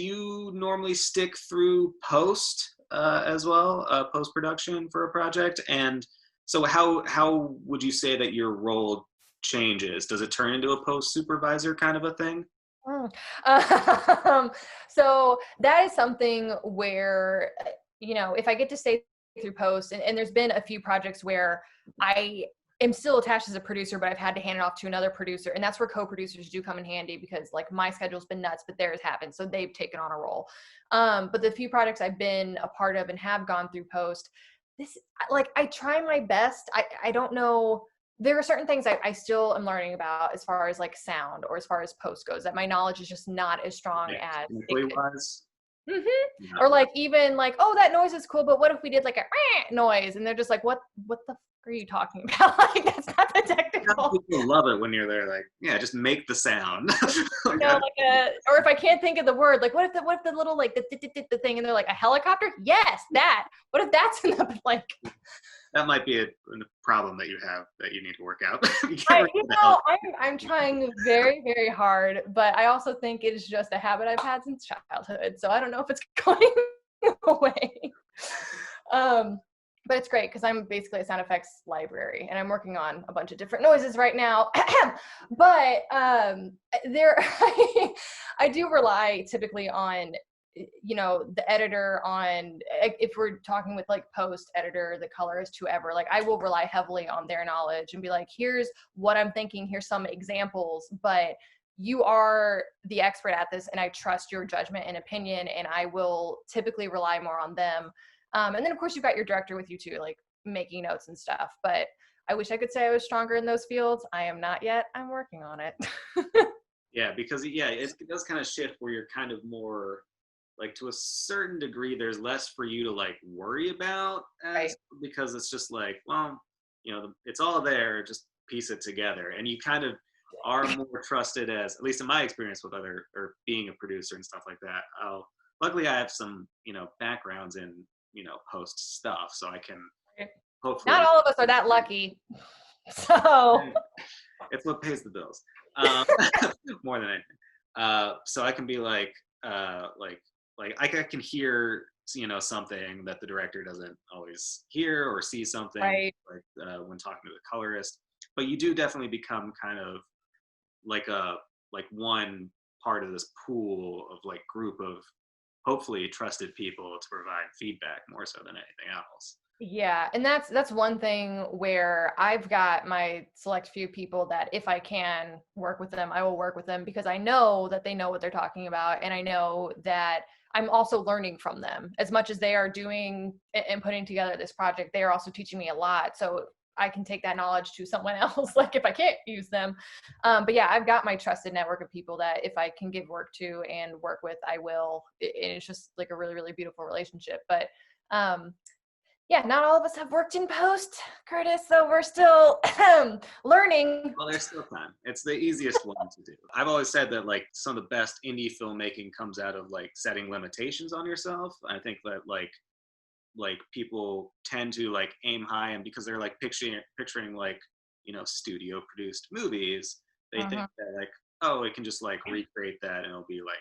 you normally stick through post as well, post production for a project? And so how would you say that your role changes? Does it turn into a post supervisor kind of a thing? Mm. Um, so that is something where, if I get to stay through post, and there's been a few projects where I am still attached as a producer, but I've had to hand it off to another producer. And that's where co-producers do come in handy, because like my schedule's been nuts, but theirs haven't. So they've taken on a role. But the few projects I've been a part of and have gone through post, I try my best. I don't know. There are certain things I still am learning about as far as like sound or as far as post goes, that my knowledge is just not as strong Yeah, as it technically could. wise. Or No. like even like, oh, that noise is cool, but what if we did like a noise? And they're just like, what the are you talking about? Like, that's not the Some technical. people love it when you're there, like, yeah, just make the sound. Like, Or if I can't think of the word, like what if the little like the thing, and they're like, a helicopter? Yes, that. What if that's in the like? that might be a problem that you have that you need to work out. You can't I, really you do the know, helicopter. I'm trying very, very hard, but I also think it is just a habit I've had since childhood. So I don't know if it's going away. Um, but it's great because I'm basically a sound effects library, and I'm working on a bunch of different noises right now. But there, I do rely typically on the editor, on if we're talking with like post editor, the colorist, whoever, like I will rely heavily on their knowledge and be like, here's what I'm thinking, here's some examples, but you are the expert at this and I trust your judgment and opinion, and I will typically rely more on them. And then of course you've got your director with you too, like making notes and stuff, but I wish I could say I was stronger in those fields. I am not yet. I'm working on it. Yeah, because yeah, it does kind of shift where you're kind of more like to a certain degree, there's less for you to like worry about Right. as because it's just like, well, it's all there, just piece it together. And you kind of are more trusted as, at least in my experience with other or being a producer and stuff like that. Luckily I have some, backgrounds in, post stuff, so I can Not hopefully all of us are that lucky. So it's what pays the bills. More than anything. So I can be like I can hear something that the director doesn't always hear or see something right. like when talking to the colorist. But you do definitely become kind of like one part of this pool of like group of hopefully trusted people to provide feedback more so than anything else. Yeah, and that's one thing where I've got my select few people that if I can work with them, I will work with them, because I know that they know what they're talking about, and I know that I'm also learning from them. As much as they are doing and putting together this project, they are also teaching me a lot. So I can take that knowledge to someone else, like if I can't use them. But yeah, I've got my trusted network of people that if I can give work to and work with, I will. And it's just like a really, really beautiful relationship. But yeah, not all of us have worked in post, Curtis, so we're still learning. Well, there's still time. It's the easiest one to do. I've always said that like some of the best indie filmmaking comes out of like setting limitations on yourself. I think that like people tend to like aim high, and because they're like picturing like studio produced movies, they think Mhm. that like, oh, it can just like recreate that and it'll be like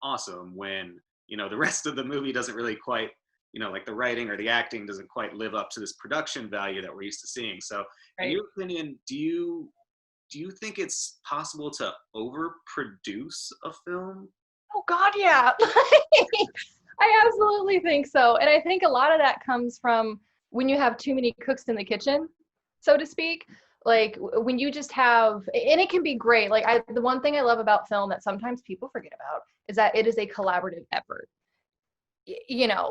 awesome, when the rest of the movie doesn't really quite, like the writing or the acting doesn't quite live up to this production value that we're used to seeing. So in Right. your opinion, do you think it's possible to overproduce a film? Oh God, yeah. I absolutely think so. And I think a lot of that comes from when you have too many cooks in the kitchen, so to speak. Like when you just have, and it can be great. Like the one thing I love about film that sometimes people forget about is that it is a collaborative effort.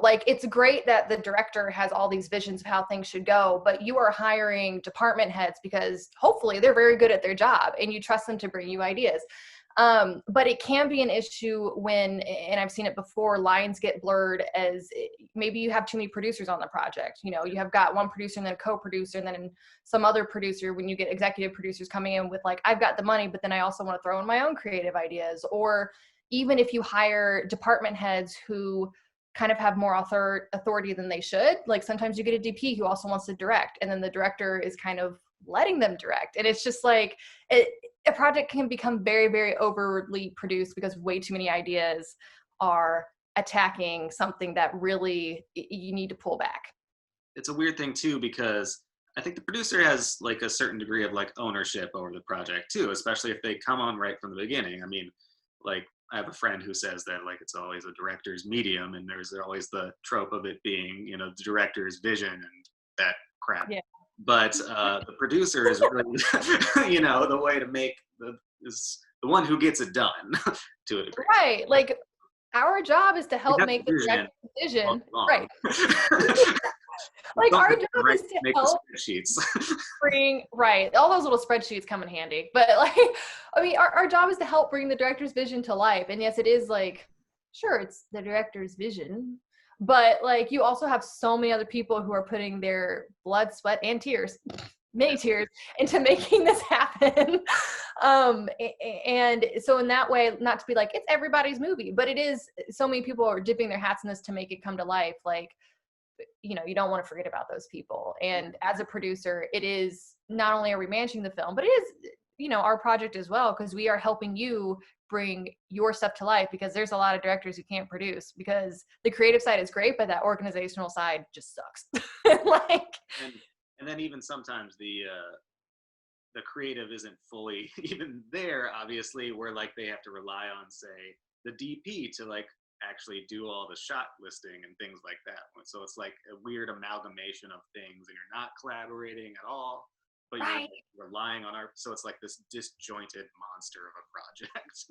Like it's great that the director has all these visions of how things should go, but you are hiring department heads because hopefully they're very good at their job and you trust them to bring you ideas. But it can be an issue when, and I've seen it before, lines get blurred as maybe you have too many producers on the project. You have got one producer and then a co-producer and then some other producer, when you get executive producers coming in with like, I've got the money, but then I also want to throw in my own creative ideas. Or even if you hire department heads who kind of have more authority than they should. Like sometimes you get a DP who also wants to direct, and then the director is kind of letting them direct. And it's just like a project can become very, very overly produced because way too many ideas. are attacking something that really you need to pull back. It's a weird thing too, because I think the producer has like a certain degree of like ownership over the project too, especially if they come on right from the beginning. I mean, like I have a friend who says that like it's always a director's medium, and there's always the trope of it being, you know, the director's vision and that crap. Yeah. But the producer is really, you know, the way to make is the one who gets it done to a degree. Right. Like our job is to You help have make the the vision, director's vision. all Right. along. Like Don't our have job to is to make help the spreadsheets. bring, right, all those little spreadsheets come in handy, but like, I mean, our job is to help bring the director's vision to life. And yes, it is like, sure, it's the director's vision, but like you also have so many other people who are putting their blood, sweat, and tears, many tears, into making this happen. And so in that way, not to be like it's everybody's movie, but it is, so many people are dipping their hats in this to make it come to life. Like, you know, you don't want to forget about those people. And as a producer, it is not only are we managing the film, but it is, you know, our project as well, because we are helping you bring your stuff to life, because there's a lot of directors who can't produce because the creative side is great, but that organizational side just sucks. Like, and then even sometimes the creative isn't fully even there, obviously, where like they have to rely on, say, the DP to like actually do all the shot listing and things like that. So it's like a weird amalgamation of things, and you're not collaborating at all, but right. you're relying on so it's like this disjointed monster of a project.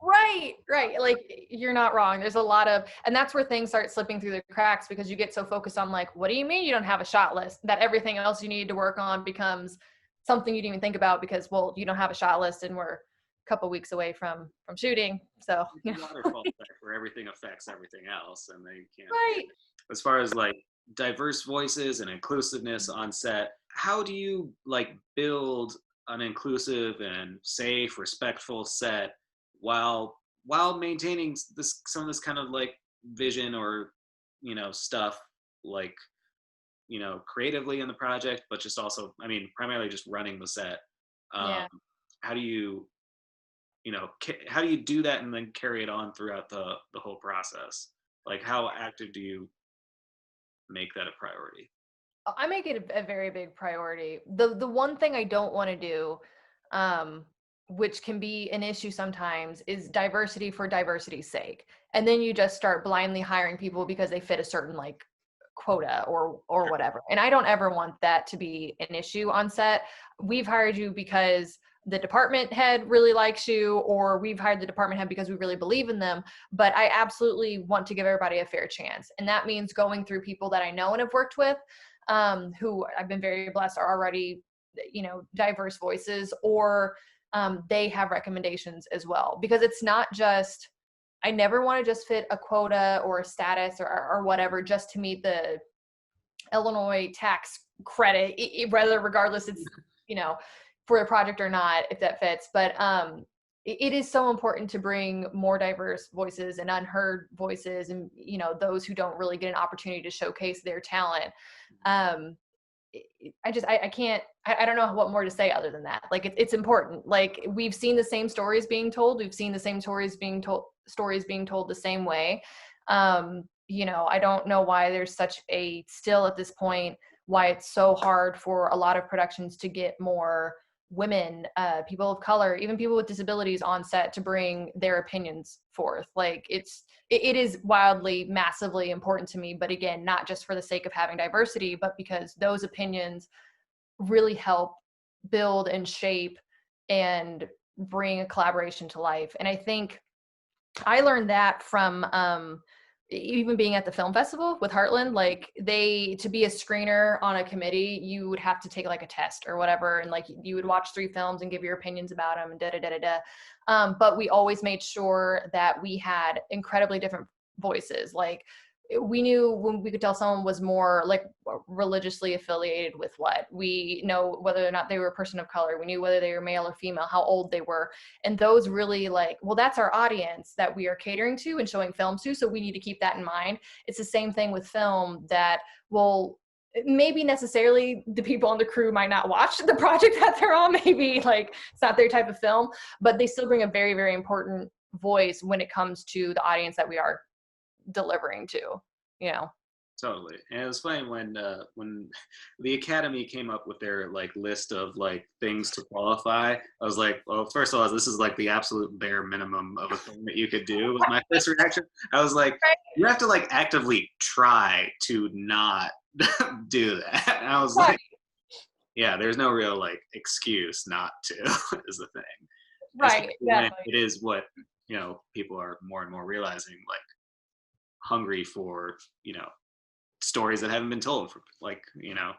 Right. Like you're not wrong. There's a lot of, and that's where things start slipping through the cracks, because you get so focused on like, what do you mean you don't have a shot list, that everything else you need to work on becomes something you didn't even think about because, well, you don't have a shot list and we're a couple weeks away from shooting. So, you know. Waterfall effect where everything affects everything else, and they can't. Right. As far as like diverse voices and inclusiveness on set, how do you like build an inclusive and safe, respectful set while maintaining some of this kind of like vision or, you know, stuff like, you know, creatively in the project, but just also, I mean, primarily just running the set. Yeah. How do you, you know, how do you do that and then carry it on throughout the whole process? Like, how active do you make that a priority? I make it a very big priority. The one thing I don't want to do, which can be an issue sometimes, is diversity for diversity's sake. And then you just start blindly hiring people because they fit a certain like quota or whatever. And I don't ever want that to be an issue on set. We've hired you because the department head really likes you, or we've hired the department head because we really believe in them. But I absolutely want to give everybody a fair chance. And that means going through people that I know and have worked with, who I've been very blessed are already, you know, diverse voices, or they have recommendations as well. Because it's not just, I never want to just fit a quota or a status or whatever just to meet the Illinois tax credit, whether regardless it's, you know, for a project or not, if that fits. But it is so important to bring more diverse voices and unheard voices, and, you know, those who don't really get an opportunity to showcase their talent. I can't, I don't know what more to say other than that. Like it's important. Like we've seen the same stories being told. We've seen the same stories being told the same way. You know, I don't know why there's such a, still at this point, why it's so hard for a lot of productions to get more women, people of color, even people with disabilities on set to bring their opinions forth. Like it is wildly, massively important to me. But again, not just for the sake of having diversity, but because those opinions really help build and shape and bring a collaboration to life. And I think I learned that from even being at the film festival with Heartland. Like to be a screener on a committee, you would have to take like a test or whatever, and like you would watch 3 films and give your opinions about them and but we always made sure that we had incredibly different voices. Like we knew when we could tell someone was more like religiously affiliated with what. We know whether or not they were a person of color. We knew whether they were male or female, how old they were. And those really like, well, that's our audience that we are catering to and showing films to. So we need to keep that in mind. It's the same thing with film that, well, maybe necessarily the people on the crew might not watch the project that they're on. Maybe like it's not their type of film, but they still bring a very, very important voice when it comes to the audience that we are delivering to, you know. Totally. And it was funny when the Academy came up with their like list of like things to qualify. I was like, well, first of all, this is like the absolute bare minimum of a thing that you could do. Was my first reaction. I was like, Right. you have to like actively try to not do that. And I was Right. like, yeah, there's no real like excuse not to is the thing. Right, Especially when exactly. it is what, you know, people are more and more realizing, like hungry for, you know, stories that haven't been told for like, you know.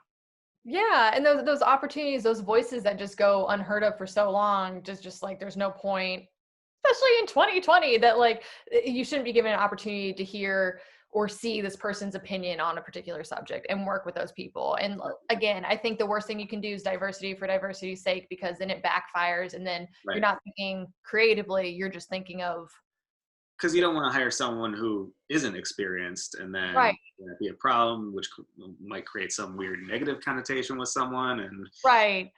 Yeah, and those opportunities, those voices that just go unheard of for so long, just like there's no point, especially in 2020, that like you shouldn't be given an opportunity to hear or see this person's opinion on a particular subject and work with those people. And again, I think the worst thing you can do is diversity for diversity's sake, because then it backfires and then you're Right. not thinking creatively, you're just thinking of Because you don't want to hire someone who isn't experienced and then right, be a problem, which might create some weird negative connotation with someone. And right.